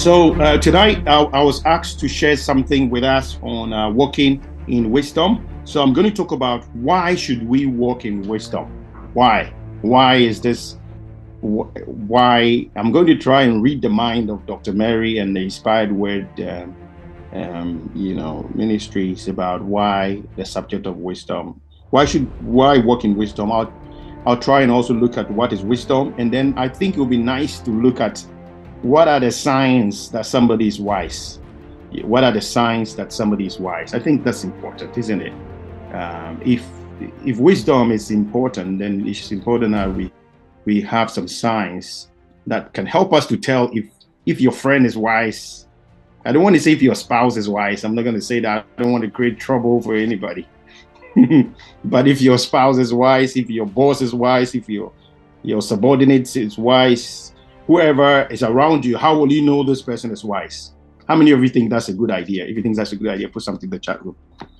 So tonight I was asked to share something with us on walking in wisdom. So I'm going to talk about why should we walk in wisdom? Why? Why is this? Why? I'm going to try and read the mind of Dr. Mary and the Inspired Word, ministries about why the subject of wisdom. Why walk in wisdom? I'll try and also look at what is wisdom, and then I think it would be nice to look at what are the signs that somebody is wise? What are the signs that somebody is wise? I think that's important, isn't it? If wisdom is important, then it's important that we have some signs that can help us to tell if your friend is wise. I don't want to say if your spouse is wise. I'm not going to say that. I don't want to create trouble for anybody. But if your spouse is wise, if your boss is wise, if your subordinate is wise, whoever is around you, how will you know this person is wise? How many of you think that's a good idea? If you think that's a good idea, put something in the chat room.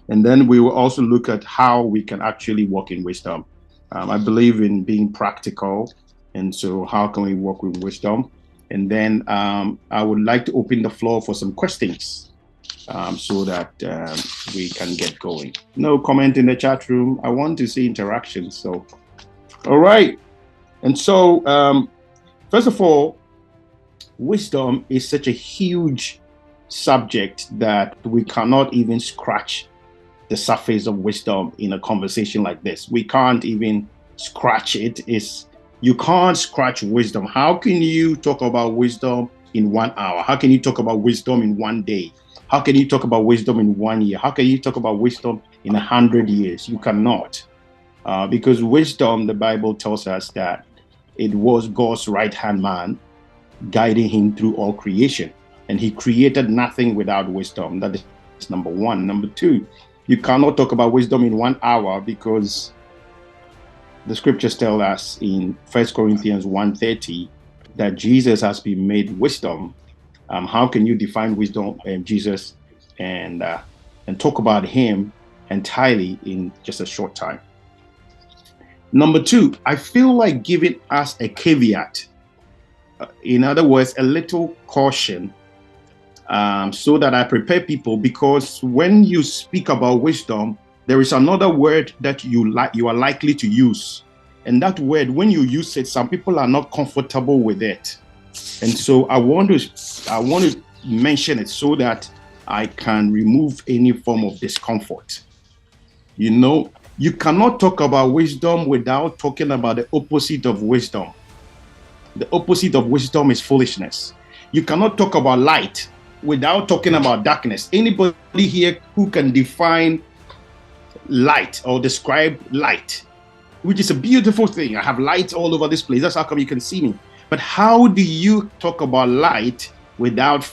And then we will also look at how we can actually walk in wisdom. I believe in being practical. And so how can we walk with wisdom? And then I would like to open the floor for some questions so that we can get going. No comment in the chat room. I want to see interaction. So, all right. And so, first of all, wisdom is such a huge subject that we cannot even scratch the surface of wisdom in a conversation like this. We can't even scratch it. You can't scratch wisdom. How can you talk about wisdom in 1 hour? How can you talk about wisdom in 1 day? How can you talk about wisdom in 1 year? How can you talk about wisdom in 100 years? You cannot. Because wisdom, the Bible tells us that it was God's right-hand man guiding him through all creation. And he created nothing without wisdom. That is number one. Number two, you cannot talk about wisdom in 1 hour because the scriptures tell us in 1 Corinthians 1:30 that Jesus has been made wisdom. How can you define wisdom, Jesus, and talk about him entirely in just a short time? Number two, I feel like giving us a caveat. In other words, a little caution so that I prepare people, because when you speak about wisdom, there is another word that you are likely to use. And that word, when you use it, some people are not comfortable with it. And so I want to mention it so that I can remove any form of discomfort. You cannot talk about wisdom without talking about the opposite of wisdom. The opposite of wisdom is foolishness. You cannot talk about light without talking about darkness. Anybody here who can define light or describe light, which is a beautiful thing. I have lights all over this place. That's how come you can see me. But how do you talk about light without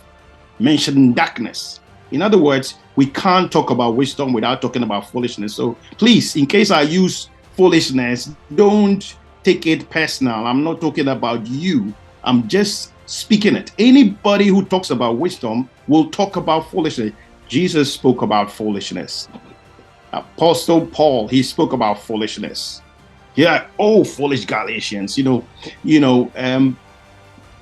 mentioning darkness? In other words, we can't talk about wisdom without talking about foolishness. So please, in case I use foolishness, don't take it personal. I'm not talking about you. I'm just speaking it. Anybody who talks about wisdom will talk about foolishness. Jesus spoke about foolishness. Apostle Paul, he spoke about foolishness. Yeah, oh, foolish Galatians.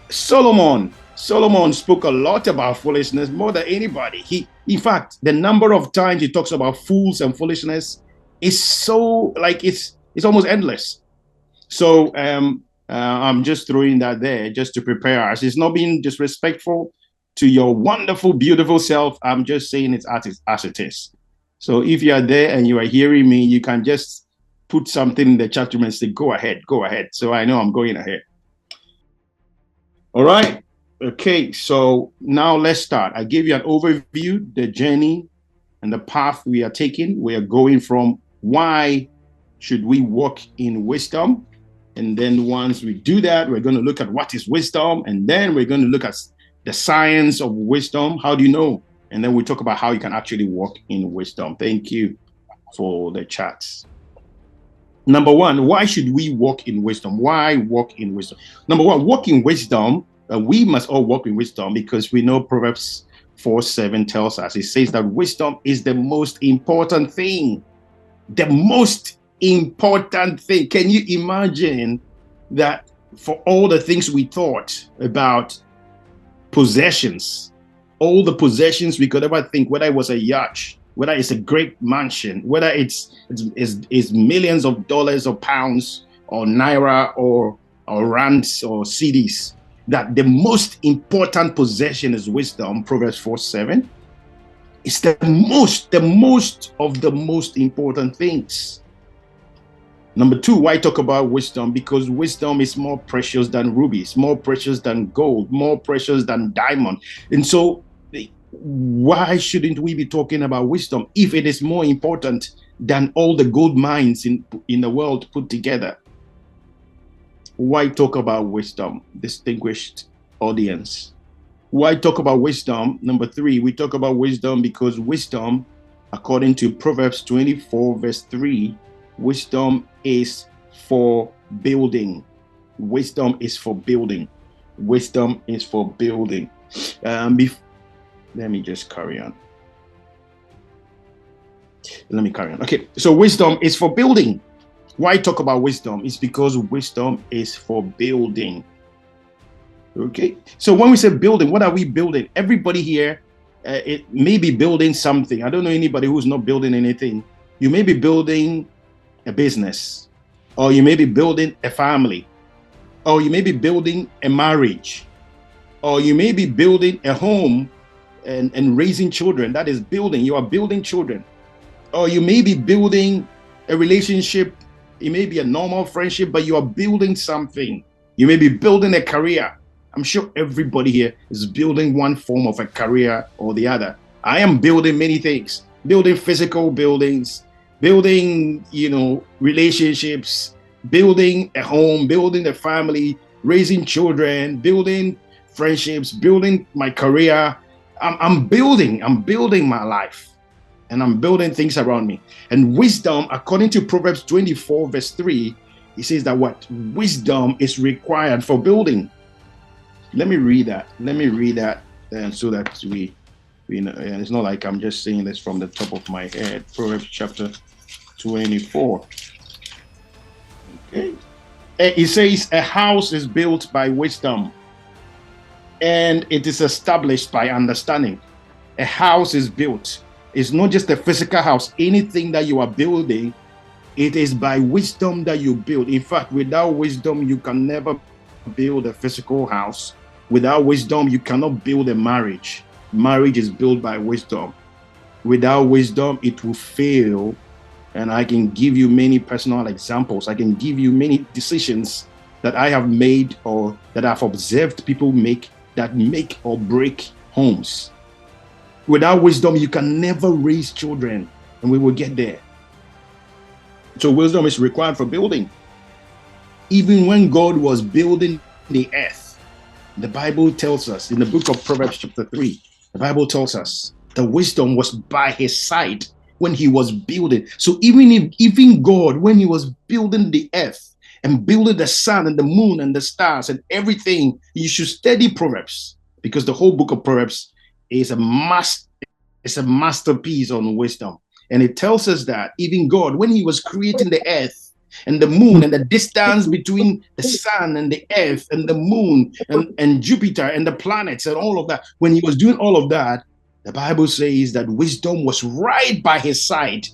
Solomon spoke a lot about foolishness, more than anybody. In fact, the number of times he talks about fools and foolishness is so it's almost endless. So I'm just throwing that there just to prepare us. It's not being disrespectful to your wonderful, beautiful self. I'm just saying it's as it is. So if you are there and you are hearing me, you can just put something in the chat room and say, go ahead. So I know I'm going ahead. All right. Okay. So now let's start. I gave you an overview, the journey and the path we are taking. We are going from why should we walk in wisdom? And then once we do that, we're going to look at what is wisdom. And then we're going to look at the science of wisdom. How do you know? And then we talk about how you can actually walk in wisdom. Thank you for the chats. Number one, why should we walk in wisdom? Why walk in wisdom? Number one, walk in wisdom. We must all walk in wisdom because we know Proverbs 4:7 tells us, it says that wisdom is the most important thing. The most important thing. Can you imagine that for all the things we thought about possessions, all the possessions we could ever think, whether it was a yacht, whether it's a great mansion, whether it's millions of dollars or pounds or naira or rands or cedis, that the most important possession is wisdom. Proverbs 4:7. It's the most of the most important things. Number two, why talk about wisdom? Because wisdom is more precious than rubies, more precious than gold, more precious than diamond. And so why shouldn't we be talking about wisdom if it is more important than all the gold mines in the world put together? Why talk about wisdom, distinguished audience? Why talk about wisdom? Number three, we talk about wisdom because wisdom, according to Proverbs 24, verse 3, wisdom is for building. Wisdom is for building. Wisdom is for building. Let me just carry on. Okay, so wisdom is for building. Why talk about wisdom? It's because wisdom is for building. Okay, so when we say building, what are we building? Everybody here, it may be building something. I don't know anybody who's not building anything. You may be building a business, or you may be building a family, or you may be building a marriage, or you may be building a home and raising children. That is building. You are building children. Or you may be building a relationship. It may be a normal friendship, but you are building something. You may be building a career. I'm sure everybody here is building one form of a career or the other. I am building many things, building physical buildings, building, relationships, building a home, building a family, raising children, building friendships, building my career. I'm building my life, and I'm building things around me. And wisdom, according to Proverbs 24, verse 3, it says that what? Wisdom is required for building. Let me read that. So that we know, and it's not like I'm just saying this from the top of my head. Proverbs chapter 24. Okay. It says, a house is built by wisdom, and it is established by understanding. A house is built. It's not just a physical house. Anything that you are building, it is by wisdom that you build. In fact, without wisdom, you can never build a physical house. Without wisdom, you cannot build a marriage. Marriage is built by wisdom. Without wisdom, it will fail. And I can give you many personal examples. I can give you many decisions that I have made or that I've observed people make that make or break homes. Without wisdom, you can never raise children, and we will get there. So wisdom is required for building. Even when God was building the earth, the Bible tells us in the book of Proverbs chapter 3, the Bible tells us the wisdom was by his side when he was building. So even God, when he was building the earth and building the sun and the moon and the stars and everything, you should study Proverbs, because the whole book of Proverbs is a masterpiece on wisdom. And it tells us that even God, when he was creating the earth and the moon and the distance between the sun and the earth and the moon and Jupiter and the planets and all of that, when he was doing all of that, the Bible says that wisdom was right by his side.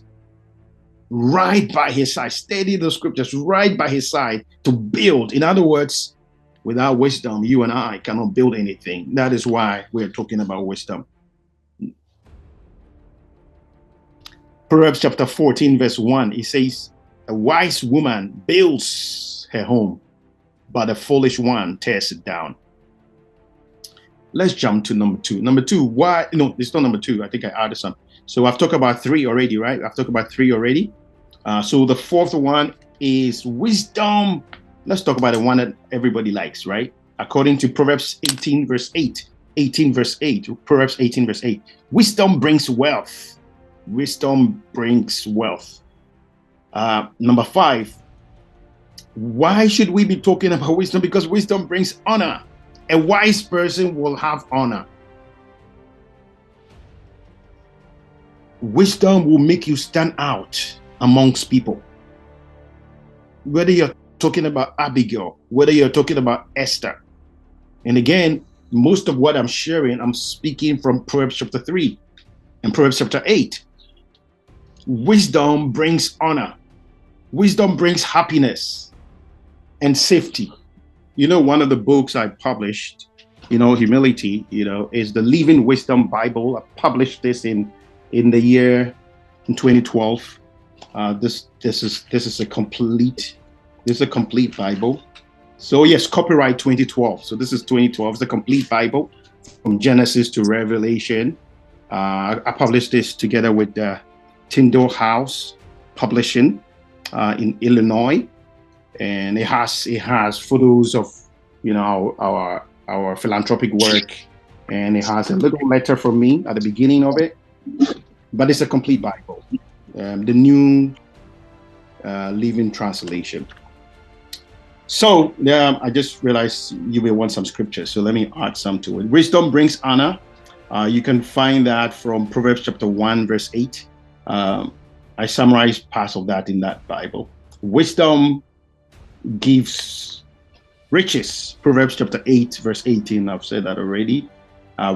Right by his side. Study the scriptures, right by his side to build. In other words, without wisdom, you and I cannot build anything. That is why we're talking about wisdom. Proverbs chapter 14, verse 1, it says, a wise woman builds her home, but a foolish one tears it down. Let's jump to number two. Number two, why? No, it's not number two. I think I added some. So I've talked about three already, right? So the fourth one is wisdom. Let's talk about the one that everybody likes, right? According to Proverbs 18, verse 8. Proverbs 18, verse 8. Wisdom brings wealth. Wisdom brings wealth. Number 5. Why should we be talking about wisdom? Because wisdom brings honor. A wise person will have honor. Wisdom will make you stand out amongst people. Whether you're talking about Abigail, whether you're talking about Esther. And again, most of what I'm sharing, I'm speaking from Proverbs chapter 3 and Proverbs chapter 8. Wisdom brings honor. Wisdom brings happiness and safety. One of the books I published, humility, is the Living Wisdom Bible. I published this in the year in 2012. This is a complete Bible. So yes, copyright 2012. So this is 2012. It's a complete Bible from Genesis to Revelation. I published this together with Tyndale House Publishing in Illinois, and it has photos of our philanthropic work, and it has a little letter from me at the beginning of it. But it's a complete Bible, the New Living Translation. So I just realized you may want some scriptures, so let me add some to it. Wisdom brings honor. You can find that from Proverbs chapter 1, verse 8. I summarized parts of that in that Bible. Wisdom gives riches. Proverbs chapter 8, verse 18. I've said that already.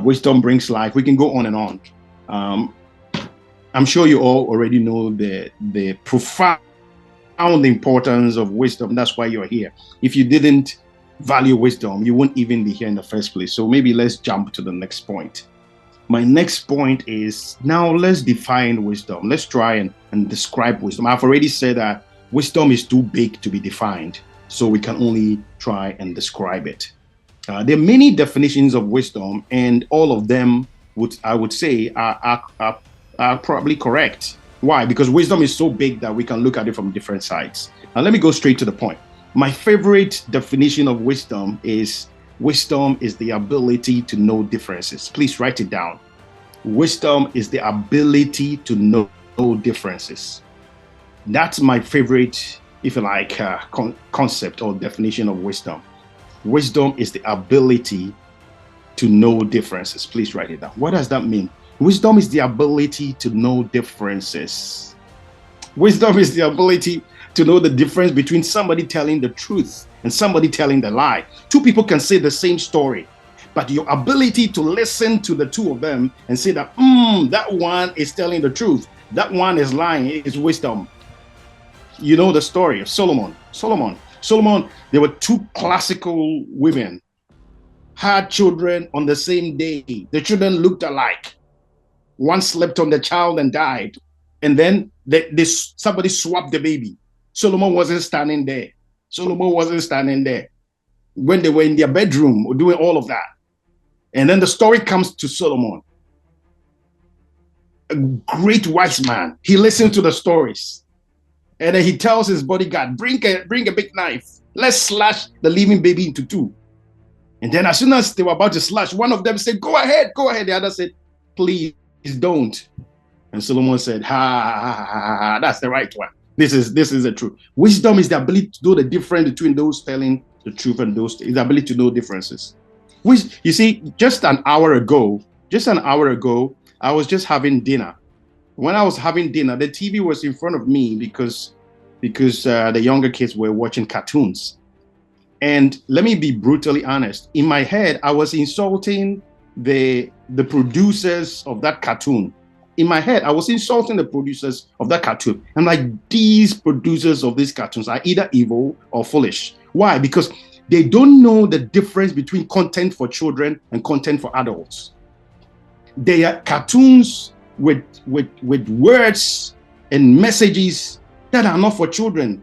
Wisdom brings life. We can go on and on. I'm sure you all already know the profound importance of wisdom. That's why you're here. If you didn't value wisdom, you wouldn't even be here in the first place. So maybe let's jump to the next point. My next point is, now let's define wisdom. Let's try and describe wisdom. I've already said that wisdom is too big to be defined, so we can only try and describe it. There are many definitions of wisdom, and all of them I would say are probably correct. Why? Because wisdom is so big that we can look at it from different sides. Now, let me go straight to the point. My favorite definition of wisdom is the ability to know differences. Please write it down. Wisdom is the ability to know differences. That's my favorite, if you like, concept or definition of wisdom. Wisdom is the ability to know differences. Please write it down. What does that mean? Wisdom is the ability to know differences. Wisdom is the ability to know the difference between somebody telling the truth and somebody telling the lie. Two people can say the same story, but your ability to listen to the two of them and say that, that one is telling the truth, that one is lying, is wisdom. You know the story of Solomon. There were two classical women, had children on the same day. The children looked alike. One slept on the child and died. And then somebody swapped the baby. Solomon wasn't standing there. When they were in their bedroom doing all of that. And then the story comes to Solomon. A great wise man. He listened to the stories. And then he tells his bodyguard, bring a big knife. Let's slash the living baby into two. And then as soon as they were about to slash, one of them said, go ahead. The other said, please don't. And Solomon said, ha, that's the right one. This is the truth. Wisdom is the ability to know the difference between those telling the truth and those, is the ability to know differences. You see, just an hour ago, I was just having dinner. When I was having dinner, the TV was in front of me because the younger kids were watching cartoons. And let me be brutally honest. In my head, I was insulting the producers of that cartoon. In my head, I was insulting the producers of that cartoon. I'm like, these producers of these cartoons are either evil or foolish. Why? Because they don't know the difference between content for children and content for adults. They are cartoons with words and messages that are not for children.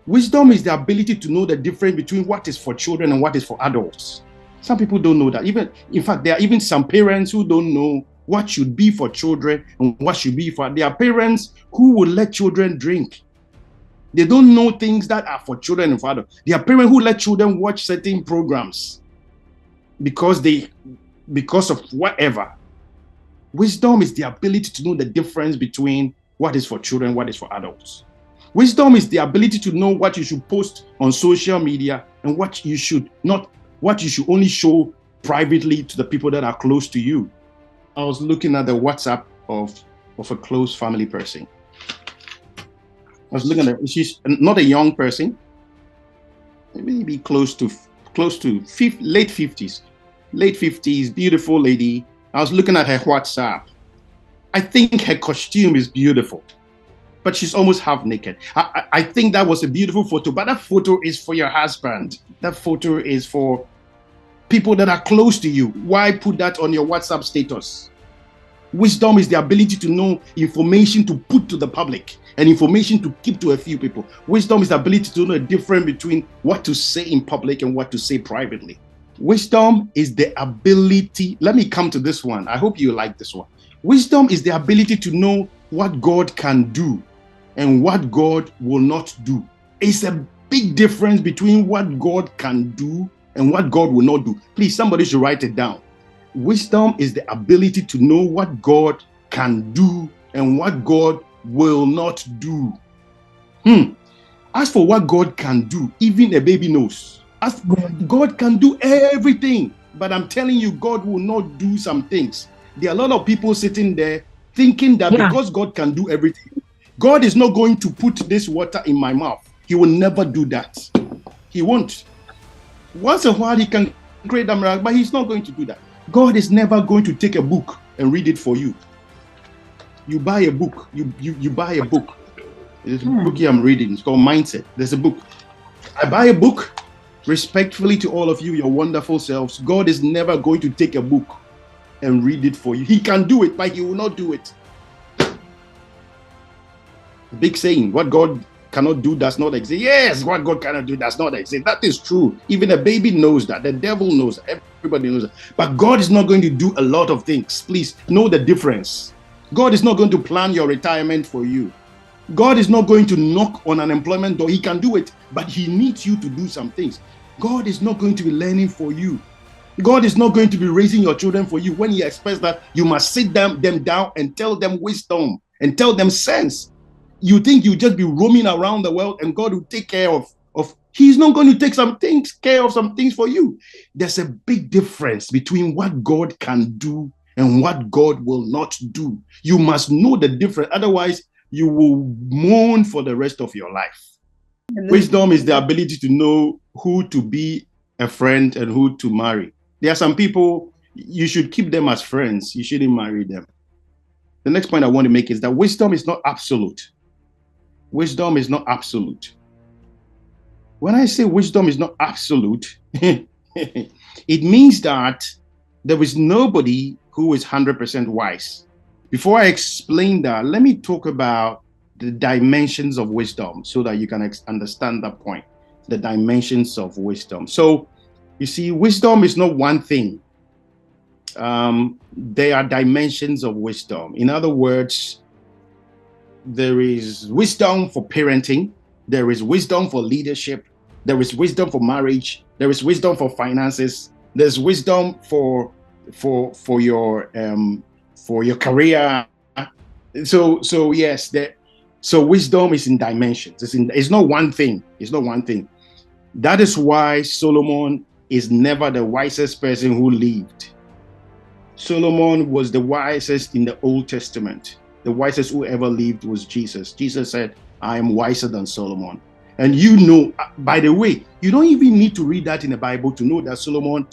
Wisdom is the ability to know the difference between what is for children and what is for adults. Some people don't know that. In fact, there are even some parents who don't know what should be for children and what should be for. There are parents who will let children drink. They don't know things that are for children and for adults. There are parents who let children watch certain programs because of whatever. Wisdom is the ability to know the difference between what is for children and what is for adults. Wisdom is the ability to know what you should post on social media and what you should only show privately to the people that are close to you. I was looking at the WhatsApp of a close family person. I was looking at she's not a young person, maybe close to late 50s. late 50s, beautiful lady. I was looking at her WhatsApp. I think her costume is beautiful, but she's almost half naked. I think that was a beautiful photo, but that photo is for your husband. That photo is for people that are close to you. Why put that on your WhatsApp status? Wisdom is the ability to know information to put to the public and information to keep to a few people. Wisdom is the ability to know the difference between what to say in public and what to say privately. Wisdom is the ability, let me come to this one. I hope you like this one. Wisdom is the ability to know what God can do and what God will not do. It's a big difference between what God can do and what God will not do. Please, somebody should write it down. Wisdom is the ability to know what God can do and what God will not do. As for what God can do, even a baby knows. As God can do everything, but I'm telling you, God will not do some things. There are a lot of people sitting there thinking that because God can do everything, God is not going to put this water in my mouth. He will never do that. He won't. Once in a while, he can create a miracle, but he's not going to do that. God is never going to take a book and read it for you. You buy a book. You buy a book. There's a book here I'm reading. It's called Mindset. There's a book. I buy a book. Respectfully to all of you, your wonderful selves, God is never going to take a book and read it for you. He can do it, but he will not do it. Big saying, what God cannot do does not exist. Yes, what God cannot do does not exist. That is true. Even a baby knows that. The devil knows that. Everybody knows that. But God is not going to do a lot of things. Please know the difference. God is not going to plan your retirement for you. God is not going to knock on an employment door. He can do it, but he needs you to do some things. God is not going to be learning for you. God is not going to be raising your children for you. When he expects that, you must sit them down and tell them wisdom and tell them sense. You think you just be roaming around the world and God will take care of he's not going to take care of some things for you. There's a big difference between what God can do and what God will not do. You must know the difference. Otherwise, you will mourn for the rest of your life. Wisdom is the ability to know who to be a friend and who to marry. There are some people, you should keep them as friends. You shouldn't marry them. The next point I want to make is that wisdom is not absolute. Wisdom is not absolute. When I say wisdom is not absolute, it means that there is nobody who is 100% wise. Before I explain that, let me talk about the dimensions of wisdom so that you can understand that point. The dimensions of wisdom. So, you see, wisdom is not one thing. There are dimensions of wisdom. In other words, there is wisdom for parenting. There is wisdom for leadership. There is wisdom for marriage. There is wisdom for finances. There's wisdom for your career. So yes, so wisdom is in dimensions. It's not one thing. It's not one thing. That is why Solomon is never the wisest person who lived. Solomon was the wisest in the Old Testament. The wisest who ever lived was Jesus. Jesus said, I am wiser than Solomon. And you know, by the way, you don't even need to read that in the Bible to know that Solomon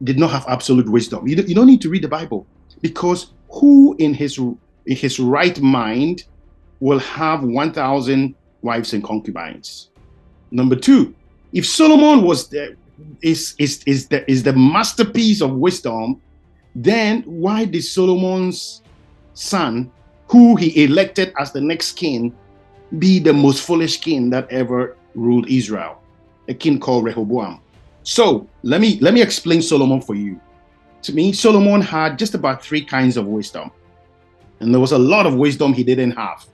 did not have absolute wisdom. You don't need to read the Bible, because who in his right mind will have 1,000 wives and concubines? Number two, if Solomon was is the masterpiece of wisdom, then why did Solomon's son, who he elected as the next king, be the most foolish king that ever ruled Israel? A king called Rehoboam. So let me explain Solomon for you. To me, Solomon had just about 3 kinds of wisdom, and there was a lot of wisdom he didn't have.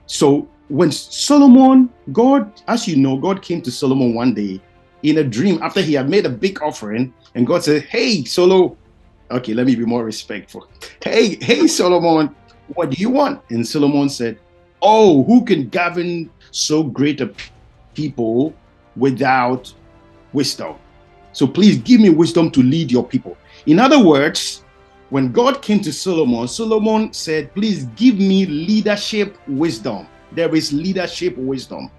So when Solomon, God, as you know, God came to Solomon one day in a dream after he had made a big offering, and God said, hey, okay, let me be more respectful. Hey, Solomon, what do you want? And Solomon said, oh, who can govern so great a people without wisdom? So please give me wisdom to lead your people. In other words, when God came to Solomon, Solomon said, please give me leadership wisdom. There is leadership wisdom.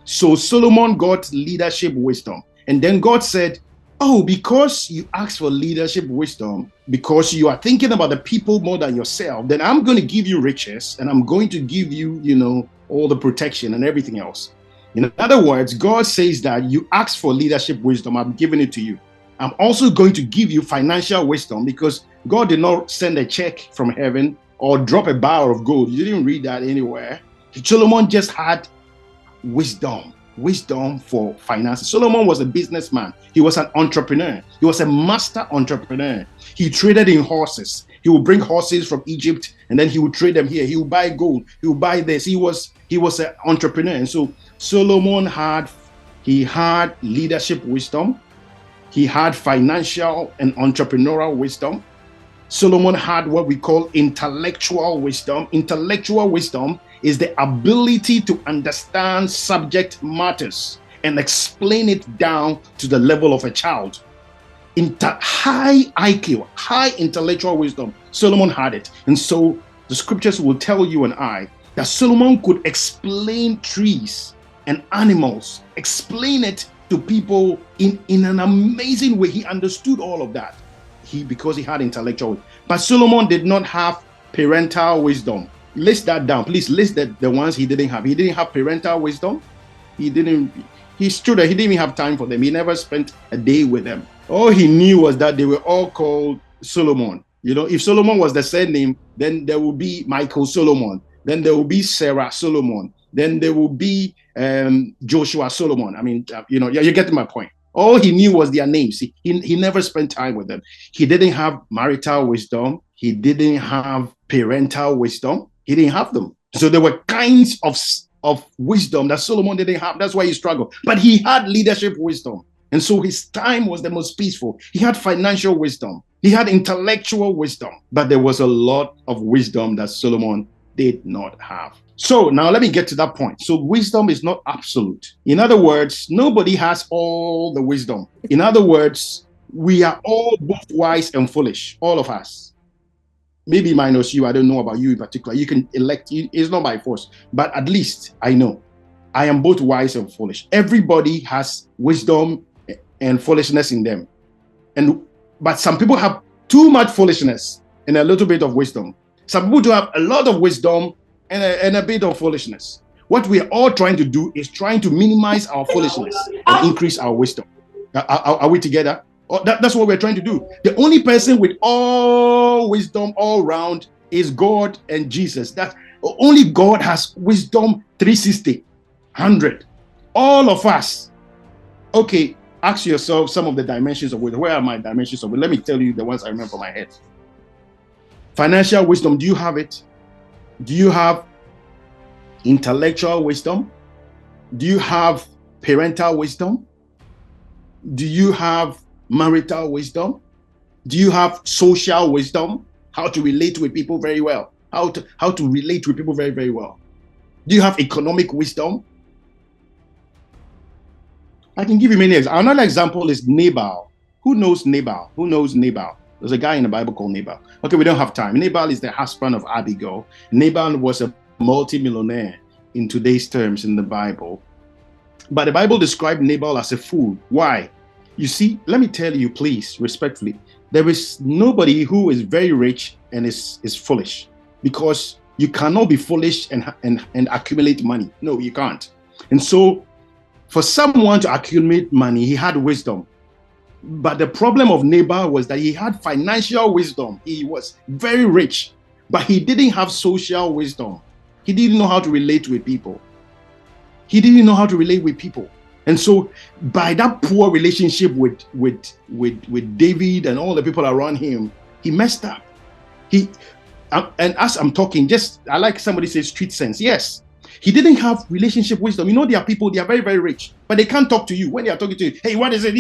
So Solomon got leadership wisdom. And then God said, Oh, because you ask for leadership wisdom, because you are thinking about the people more than yourself, then I'm going to give you riches and I'm going to give you, all the protection and everything else. In other words, God says that you ask for leadership wisdom, I'm giving it to you. I'm also going to give you financial wisdom because God did not send a check from heaven or drop a bar of gold. You didn't read that anywhere. Solomon just had wisdom for finances. Solomon was a businessman. He was an entrepreneur. He was a master entrepreneur. He traded in horses. He would bring horses from Egypt and then he would trade them here. He would buy gold. He would buy this. He was an entrepreneur. And so Solomon had leadership wisdom. He had financial and entrepreneurial wisdom. Solomon had what we call intellectual wisdom. Intellectual wisdom is the ability to understand subject matters and explain it down to the level of a child. High IQ, high intellectual wisdom, Solomon had it. And so the scriptures will tell you and I that Solomon could explain trees and animals, explain it to people in an amazing way. He understood all of that. Because he had intellectual wisdom. But Solomon did not have parental wisdom. List that down. Please list the ones he didn't have. He didn't have parental wisdom. He's true that he didn't even have time for them. He never spent a day with them. All he knew was that they were all called Solomon. If Solomon was the surname, then there will be Michael Solomon. Then there will be Sarah Solomon. Then there will be Joshua Solomon. I mean, you're getting my point. All he knew was their names. He never spent time with them. He didn't have marital wisdom. He didn't have parental wisdom. He didn't have them. So there were kinds of wisdom that Solomon didn't have. That's why he struggled. But he had leadership wisdom. And so his time was the most peaceful. He had financial wisdom. He had intellectual wisdom. But there was a lot of wisdom that Solomon did not have. So now let me get to that point. So wisdom is not absolute. In other words, nobody has all the wisdom. In other words, we are all both wise and foolish, all of us. Maybe minus you, I don't know about you in particular. You can elect, it's not by force, but at least I know I am both wise and foolish. Everybody has wisdom and foolishness in them. But some people have too much foolishness and a little bit of wisdom. Some people do have a lot of wisdom and a bit of foolishness. What we are all trying to do is trying to minimize our foolishness and increase our wisdom. Are we together? That's what we're trying to do. The only person with all wisdom all round is God and Jesus. That only God has wisdom 360, 100. All of us. Okay, ask yourself some of the dimensions of wisdom. Where are my dimensions of wisdom? Let me tell you the ones I remember from my head. Financial wisdom, do you have it? Do you have intellectual wisdom? Do you have parental wisdom? Do you have marital wisdom? Do you have social wisdom? How to relate with people very well? How to relate with people very, very well? Do you have economic wisdom? I can give you many examples. Another example is Nabal. Who knows Nabal? Who knows Nabal? There's a guy in the Bible called Nabal. Okay, we don't have time. Nabal is the husband of Abigail. Nabal was a multimillionaire in today's terms in the Bible. But the Bible described Nabal as a fool. Why? You see, let me tell you, please, respectfully, there is nobody who is very rich and is foolish, because you cannot be foolish and accumulate money. No, you can't. And so for someone to accumulate money, he had wisdom. But the problem of Nabal was that he had financial wisdom. He was very rich, but he didn't have social wisdom. He didn't know how to relate with people. He didn't know how to relate with people. And so by that poor relationship with David and all the people around him, he messed up. And as I'm talking, I like somebody says street sense. Yes. He didn't have relationship wisdom. There are people, they are very, very rich, but they can't talk to you. When they are talking to you, hey, what is it?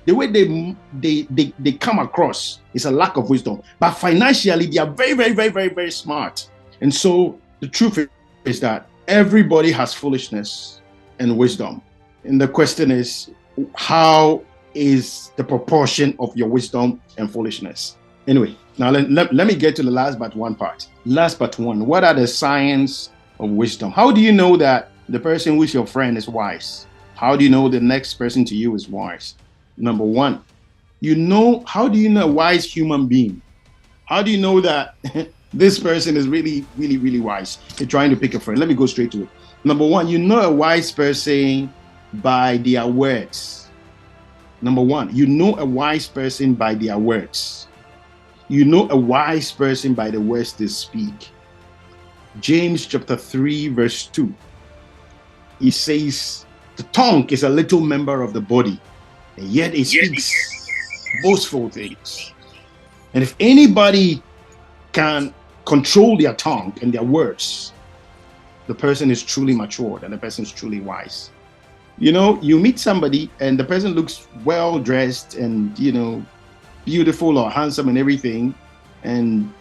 The way they come across is a lack of wisdom. But financially, they are very, very, very, very, very smart. And so the truth is that everybody has foolishness and wisdom. And the question is, how is the proportion of your wisdom and foolishness? Anyway, now let me get to the last but one part. Last but one, what are the signs of wisdom? How do you know that the person who is your friend is wise? How do you know the next person to you is wise? Number one, how do you know a wise human being? How do you know that this person is really, really, really wise? You're trying to pick a friend. Let me go straight to it. Number one, you know a wise person by their words. Number one, you know a wise person by their words. You know a wise person by the words they speak. James chapter 3, verse 2. He says, the tongue is a little member of the body, and yet it speaks boastful things. And if anybody can control their tongue and their words, the person is truly matured and the person is truly wise. You know, you meet somebody and the person looks well dressed and, beautiful or handsome and everything, and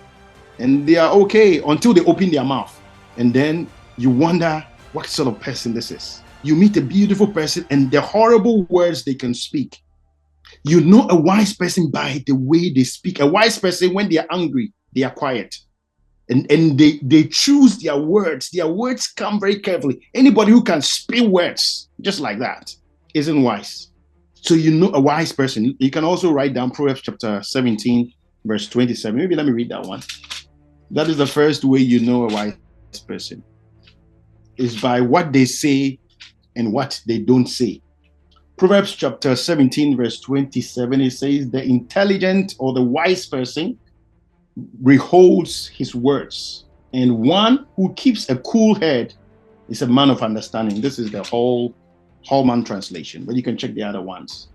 they are okay until they open their mouth. And then you wonder what sort of person this is. You meet a beautiful person and the horrible words they can speak. You know a wise person by the way they speak. A wise person, when they are angry, they are quiet. And they choose their words. Their words come very carefully. Anybody who can spill words just like that isn't wise. So you know a wise person. You can also write down Proverbs chapter 17, verse 27. Maybe let me read that one. That is the first way you know a wise person. Is by what they say and what they don't say. Proverbs chapter 17, verse 27, it says, the intelligent or the wise person beholds his words, and one who keeps a cool head is a man of understanding. This is the Hallman translation, but you can check the other ones.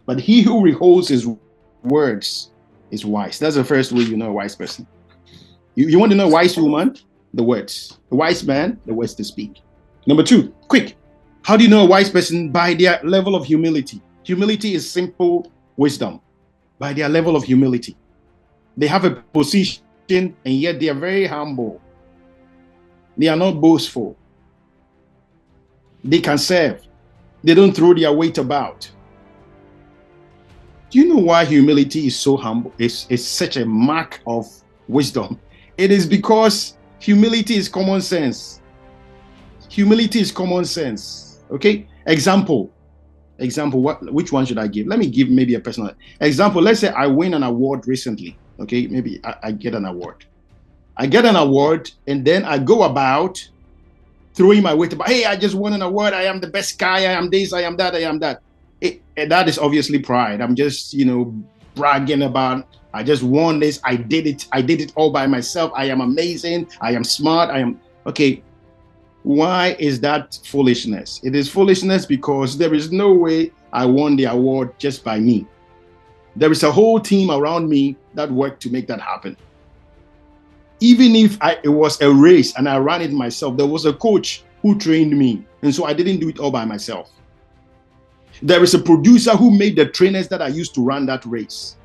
But he who beholds his words is wise. That's the first way you know a wise person. You want to know a wise woman? The words. A wise man, the words to speak. Number two, quick. How do you know a wise person? By their level of humility. Humility is simple wisdom. By their level of humility. They have a position and yet they are very humble. They are not boastful. They can serve. They don't throw their weight about. Do you know why humility is so humble? It's such a mark of wisdom. It is because humility is common sense. Humility is common sense. Okay? Example. Which one should I give? Let me give maybe a personal example. Let's say I win an award recently. Okay? Maybe I get an award. I get an award and then I go about throwing my weight about, hey, I just won an award. I am the best guy. I am this, I am that, I am that. And that is obviously pride. I'm just, bragging about, I just won this. I did it. I did it all by myself. I am amazing. I am smart. Okay. Why is that foolishness? It is foolishnness because there is no way I won the award just by me. There is a whole team around me that worked to make that happen. Even if it was a race and I ran it myself, there was a coach who trained me. And so I didn't do it all by myself. There is a producer who made the trainers that I used to run that race.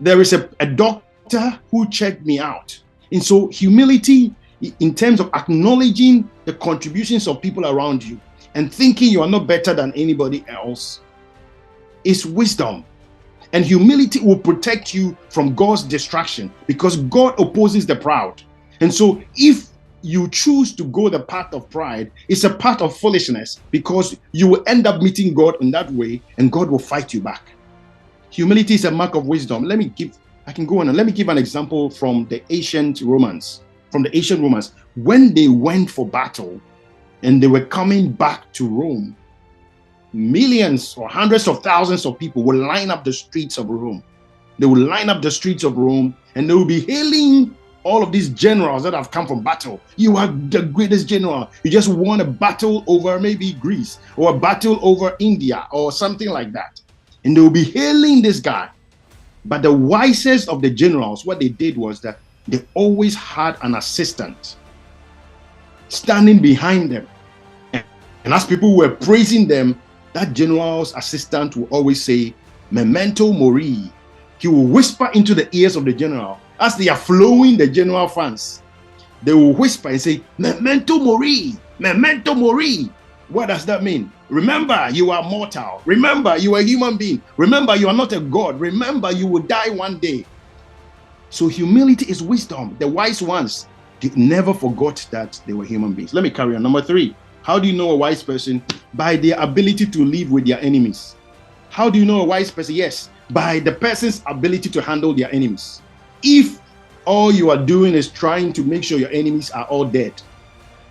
There is a doctor who checked me out. And so humility, in terms of acknowledging the contributions of people around you and thinking you are not better than anybody else, is wisdom. And humility will protect you from God's distraction because God opposes the proud. And so if you choose to go the path of pride, it's a path of foolishness because you will end up meeting God in that way and God will fight you back. Humility is a mark of wisdom. Let me give an example from the ancient Romans. When they went for battle and they were coming back to Rome, millions or hundreds of thousands of people will line up the streets of Rome. They will line up the streets of Rome and they will be hailing all of these generals that have come from battle. You are the greatest general. You just won a battle over maybe Greece or a battle over India or something like that. And they will be hailing this guy. But the wisest of the generals, what they did was that they always had an assistant standing behind them. And as people were praising them, that general's assistant will always say, "Memento mori." He will whisper into the ears of the general as they are flowing the general fans. They will whisper and say, "Memento mori, memento mori." What does that mean? Remember, you are mortal. Remember, you are a human being. Remember, you are not a god. Remember, you will die one day. So humility is wisdom. The wise ones, they never forgot that they were human beings. Let me carry on. Number 3. How do you know a wise person? By their ability to live with their enemies. How do you know a wise person? Yes, by the person's ability to handle their enemies. If all you are doing is trying to make sure your enemies are all dead,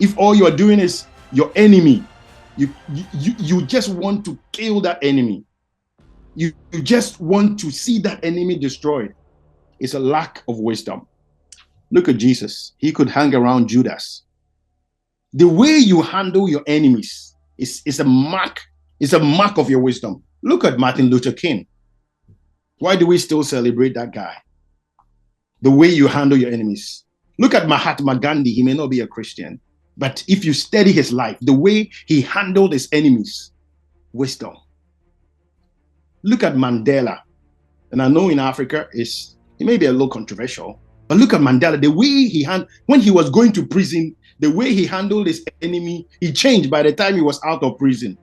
if all you are doing is your enemy, you just want to kill that enemy, you just want to see that enemy destroyed, it's a lack of wisdom. Look at Jesus. He could hang around Judas. The way you handle your enemies is a mark of your wisdom. Look at Martin Luther King. Why do we still celebrate that guy? The way you handle your enemies. Look at Mahatma Gandhi. He may not be a Christian, but if you study his life, the way he handled his enemies, wisdom. Look at Mandela. And I know in Africa it may be a little controversial, but look at Mandela. The way when he was going to prison, the way he handled his enemy, he changed by the time he was out of prison.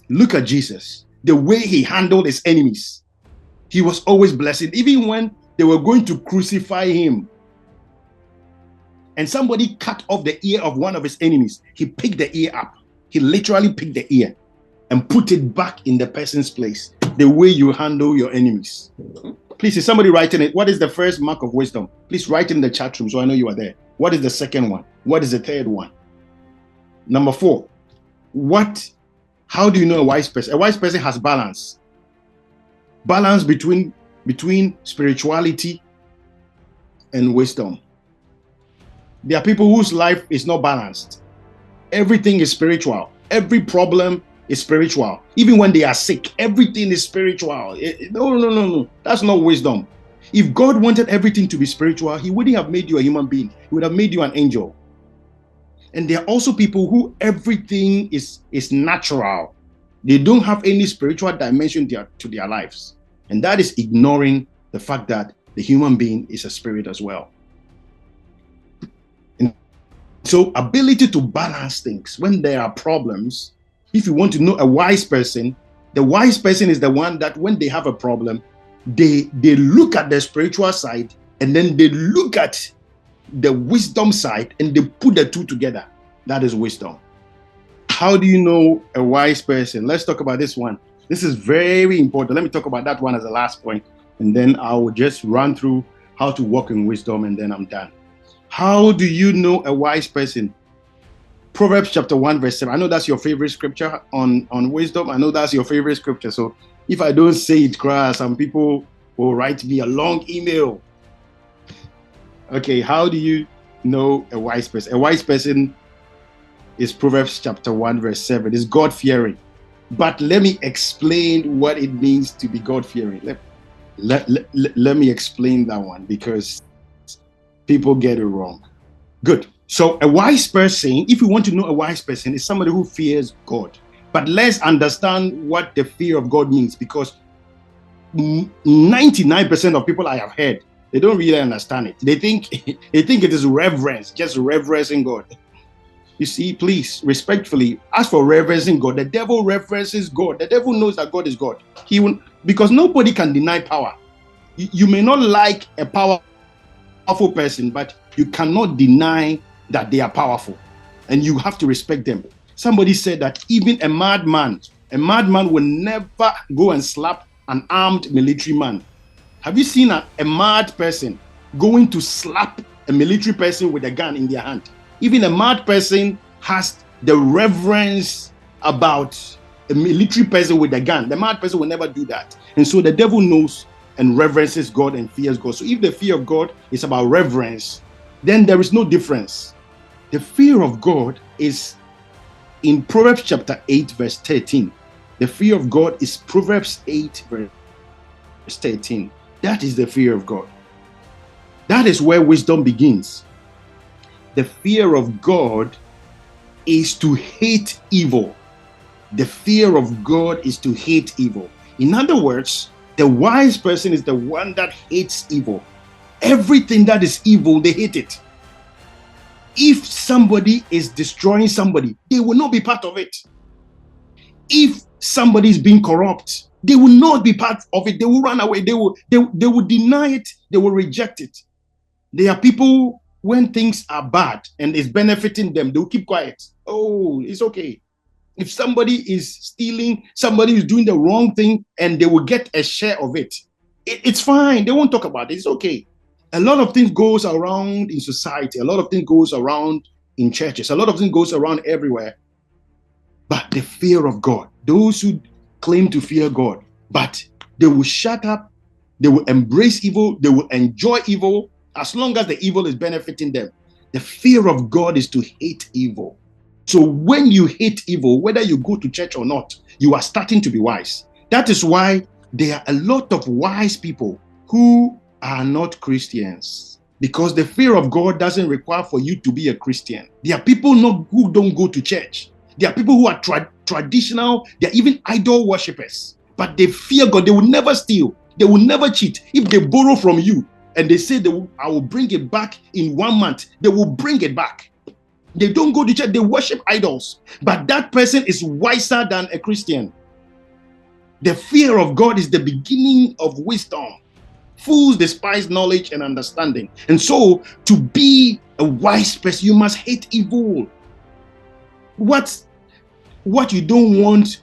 Look at Jesus. The way he handled his enemies. He was always blessing. Even when they were going to crucify him and somebody cut off the ear of one of his enemies, he picked the ear up. He literally picked the ear and put it back in the person's place. The way you handle your enemies. Please, is somebody writing it? What is the first mark of wisdom? Please write in the chat room so I know you are there. What is the second one? What is the third one? Number 4. How do you know a wise person? A wise person has balance. Balance between spirituality and wisdom. There are people whose life is not balanced. Everything is spiritual. Every problem is spiritual. Even when they are sick, everything is spiritual. No. That's not wisdom. If God wanted everything to be spiritual, he wouldn't have made you a human being. He would have made you an angel. And there are also people who everything is natural. They don't have any spiritual dimension to their lives. And that is ignoring the fact that the human being is a spirit as well. And so ability to balance things when there are problems. If you want to know a wise person, the wise person is the one that when they have a problem, they look at the spiritual side and then they look at the wisdom side and they put the two together. That is wisdom. How do you know a wise person? Let's talk about this one. This is very important. Let me talk about that one as the last point, and then I will just run through how to walk in wisdom, and then I'm done. How do you know a wise person? Proverbs chapter 1 verse 7. I know that's your favorite scripture on wisdom. I know that's your favorite scripture. So if I don't say it, some people will write me a long email. Okay, how do you know a wise person? A wise person is Proverbs chapter 1 verse 7. It's God-fearing. But let me explain what it means to be God-fearing. Let me explain that one because people get it wrong. Good. So a wise person, if you want to know a wise person, is somebody who fears God. But let's understand what the fear of God means, because 99% of people I have heard, they don't really understand it. They think it is reverence, just reverencing God. You see, please, respectfully, as for reverencing God, the devil reverences God. The devil knows that God is God. Because nobody can deny power. You may not like a powerful person, but you cannot deny that they are powerful, and you have to respect them. Somebody said that even a madman will never go and slap an armed military man. Have you seen a mad person going to slap a military person with a gun in their hand? Even a mad person has the reverence about a military person with a gun. The mad person will never do that. And so the devil knows and reverences God and fears God. So if the fear of God is about reverence, then there is no difference. The fear of God is in Proverbs chapter 8 verse 13. The fear of God is Proverbs 8 verse 13. That is the fear of God. That is where wisdom begins. The fear of God is to hate evil. The fear of God is to hate evil. In other words, the wise person is the one that hates evil. Everything that is evil, they hate it. If somebody is destroying somebody, they will not be part of it. If somebody is being corrupt, they will not be part of it. They will run away. They will deny it. They will reject it. There are people, when things are bad and it's benefiting them, they'll keep quiet. Oh, it's okay. If somebody is stealing, somebody is doing the wrong thing, and they will get a share of it, it's fine. They won't talk about it. It's okay. A lot of things goes around in society. A lot of things goes around in churches. A lot of things goes around everywhere. But the fear of God, those who claim to fear God, but they will shut up, they will embrace evil, they will enjoy evil as long as the evil is benefiting them. The fear of God is to hate evil. So when you hate evil, whether you go to church or not, you are starting to be wise. That is why there are a lot of wise people who are not Christians, because the fear of God doesn't require for you to be a Christian. There are people who don't go to church. There are people who are traditional. They are even idol worshippers, but they fear God. They will never steal. They will never cheat. If they borrow from you and they say I will bring it back in 1 month, they will bring it back. They don't go to church. They worship idols, but that person is wiser than a Christian. The fear of God is the beginning of wisdom. Fools despise knowledge and understanding. And so, to be a wise person, you must hate evil. What you don't want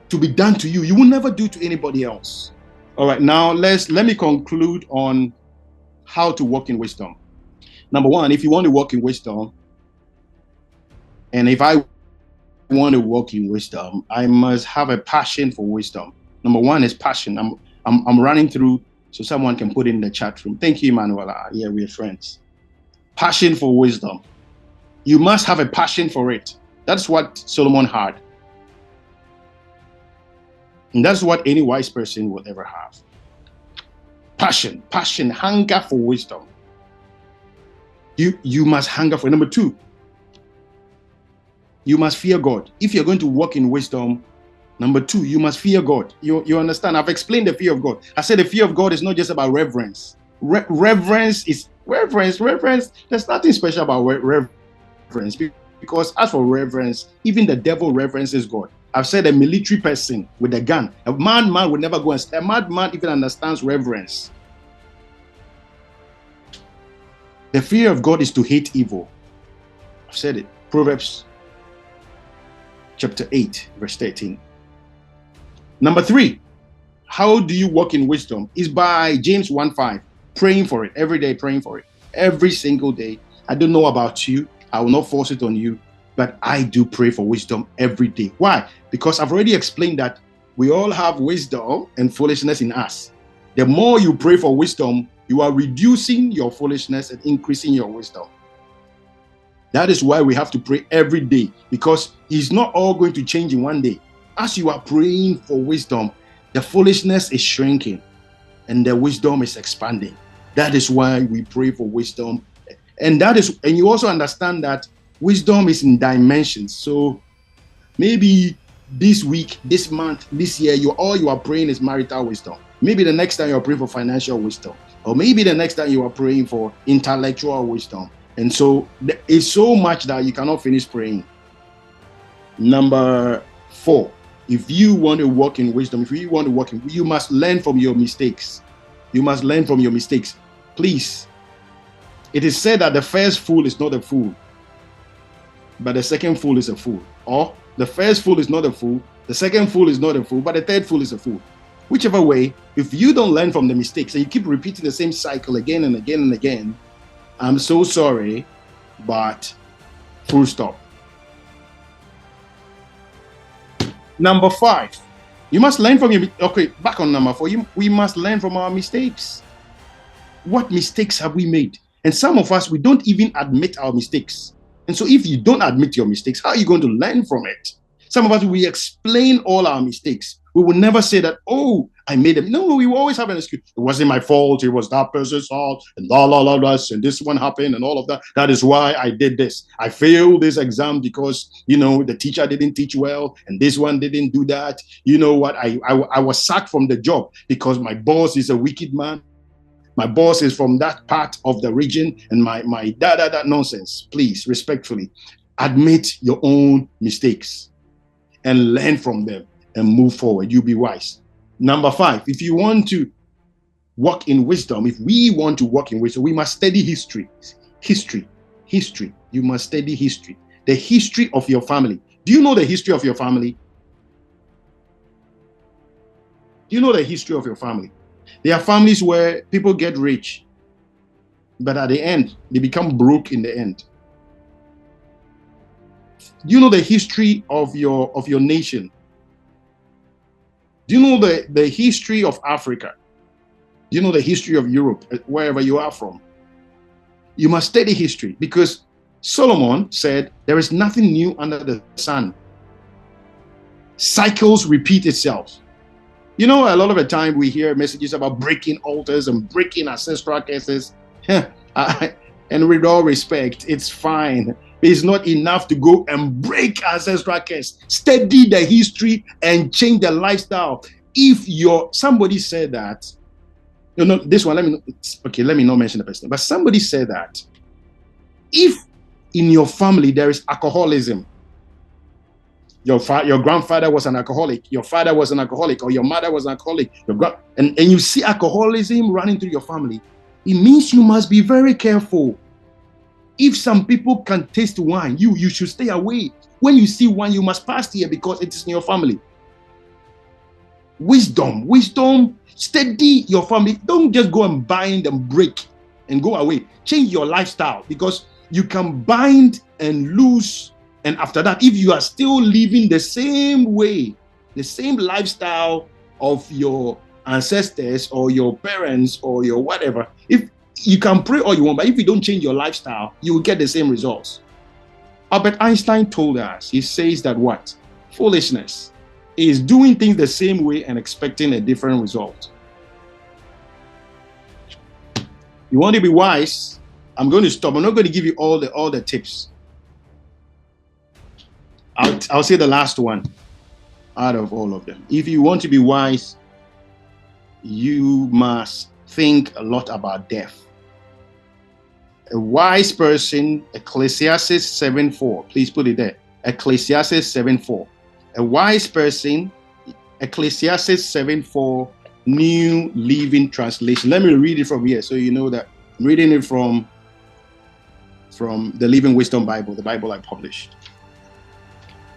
to be done to you, you will never do to anybody else. All right, now let me conclude on how to walk in wisdom. Number one, if you want to walk in wisdom, and if I want to walk in wisdom, I must have a passion for wisdom. Number one is passion. I'm running through so someone can put in the chat room. Thank you, Manuela. Yeah, we're friends. Passion for wisdom. You must have a passion for it. That's what Solomon had. And that's what any wise person will ever have. Passion, hunger for wisdom. You must hunger for it. Number two, you must fear God. If you're going to walk in wisdom, number two, you must fear God. You understand? I've explained the fear of God. I said the fear of God is not just about reverence. Reverence is reverence. There's nothing special about reverence, because as for reverence, even the devil reverences God. I've said a military person with a gun, a madman would never go and a madman even understands reverence. The fear of God is to hate evil. I've said it. Proverbs chapter 8, verse 13. Number three, how do you walk in wisdom? Is by James 1:5. Praying for it every day, praying for it every single day. I don't know about you. I will not force it on you, but I do pray for wisdom every day. Why? Because I've already explained that we all have wisdom and foolishness in us. The more you pray for wisdom, you are reducing your foolishness and increasing your wisdom. That is why we have to pray every day, because it's not all going to change in one day. As you are praying for wisdom, the foolishness is shrinking and the wisdom is expanding. That is why we pray for wisdom. And you also understand that wisdom is in dimensions. So maybe this week, this month, this year, all you are praying is marital wisdom. Maybe the next time you are praying for financial wisdom, or maybe the next time you are praying for intellectual wisdom. And so it's so much that you cannot finish praying. Number four, if you want to walk in wisdom, you must learn from your mistakes. You must learn from your mistakes. Please. It is said that the first fool is not a fool, but the second fool is a fool. Or the first fool is not a fool, the second fool is not a fool, but the third fool is a fool. Whichever way, if you don't learn from the mistakes and you keep repeating the same cycle again and again and again, I'm so sorry, but full stop. Number five, you must learn from your, okay, back on number four, we must learn from our mistakes. What mistakes have we made? And some of us, we don't even admit our mistakes. And so if you don't admit your mistakes, how are you going to learn from it? Some of us, we explain all our mistakes. We will never say that, oh, I made them. No, we will always have an excuse. It wasn't my fault. It was that person's fault. And and this one happened and all of that. That is why I did this. I failed this exam because, the teacher didn't teach well. And this one didn't do that. You know what? I was sacked from the job because my boss is a wicked man. My boss is from that part of the region, and my nonsense. Please, respectfully, admit your own mistakes and learn from them and move forward. You'll be wise. Number five, if you want to walk in wisdom, if we want to walk in wisdom, we must study history. History. You must study history. The history of your family. Do you know the history of your family? Do you know the history of your family? There are families where people get rich, but at the end, they become broke in the end. Do you know the history of your nation? Do you know the history of Africa? Do you know the history of Europe, wherever you are from? You must study history, because Solomon said there is nothing new under the sun. Cycles repeat itself. You know, a lot of the time we hear messages about breaking altars and breaking ancestral curses. And with all respect, it's fine. It's not enough to go and break ancestral curse. Study the history and change the lifestyle. If somebody said that, this one, let me not mention the person, but somebody said that if in your family there is alcoholism, your grandfather was an alcoholic, your father was an alcoholic, or your mother was an alcoholic, and you see alcoholism running through your family, it means you must be very careful. If some people can taste wine, you should stay away. When you see wine, you must pass here, because it is in your family. Wisdom, steady your family. Don't just go and bind and break and go away. Change your lifestyle, because you can bind and lose. And after that, if you are still living the same way, the same lifestyle of your ancestors or your parents or your whatever, if you can pray all you want, but if you don't change your lifestyle, you will get the same results. Albert Einstein told us, he says that what? Foolishness is doing things the same way and expecting a different result. You want to be wise? I'm going to stop. I'm not going to give you all the tips. I'll say the last one out of all of them. If you want to be wise, you must think a lot about death. A wise person, Ecclesiastes 7:4. Please put it there. Ecclesiastes 7:4. A wise person, Ecclesiastes 7:4, New Living Translation. Let me read it from here so you know that I'm reading it from the Living Wisdom Bible, the Bible I published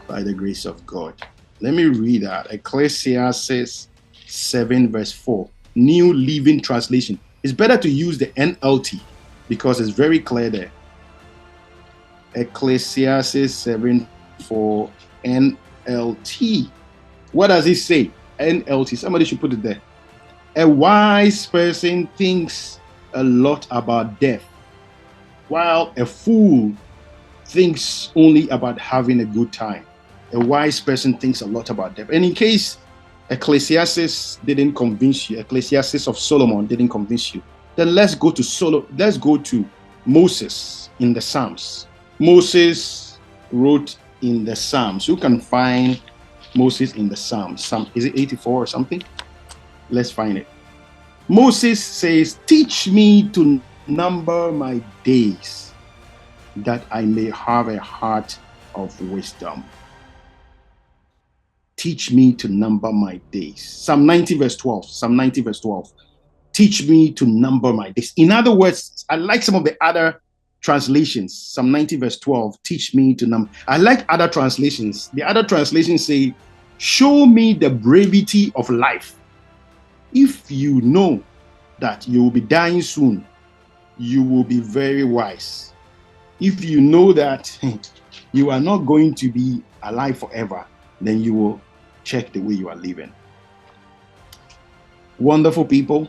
by the grace of God. Let me read that. Ecclesiastes 7:4, New Living Translation. It's better to use the NLT because it's very clear there. Ecclesiastes 7:4 NLT. What does it say? NLT. Somebody should put it there. A wise person thinks a lot about death, while a fool thinks only about having a good time. A wise person thinks a lot about death. And in case Ecclesiastes didn't convince you, Ecclesiastes of Solomon didn't convince you, then let's go to Moses in the Psalms. Moses wrote in the Psalms. Who can find Moses in the Psalms? Is it 84 or something? Let's find it. Moses says, "Teach me to number my days, that I may have a heart of wisdom." Teach me to number my days. Psalm 90 verse 12. Psalm 90 verse 12. Teach me to number my days. In other words, I like some of the other translations. Psalm 90 verse 12. Teach me to number. I like other translations. The other translations say, show me the brevity of life. If you know that you will be dying soon, you will be very wise. If you know that you are not going to be alive forever, then you will check the way you are living. Wonderful people.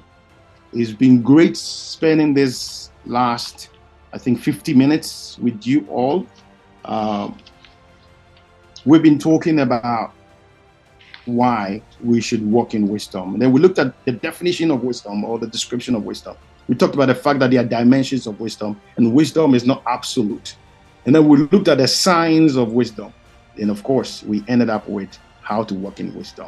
It's been great spending this last, I think, 50 minutes with you all. We've been talking about why we should walk in wisdom. And then we looked at the definition of wisdom, or the description of wisdom. We talked about the fact that there are dimensions of wisdom, and wisdom is not absolute. And then we looked at the signs of wisdom. And of course, we ended up with how to walk in wisdom.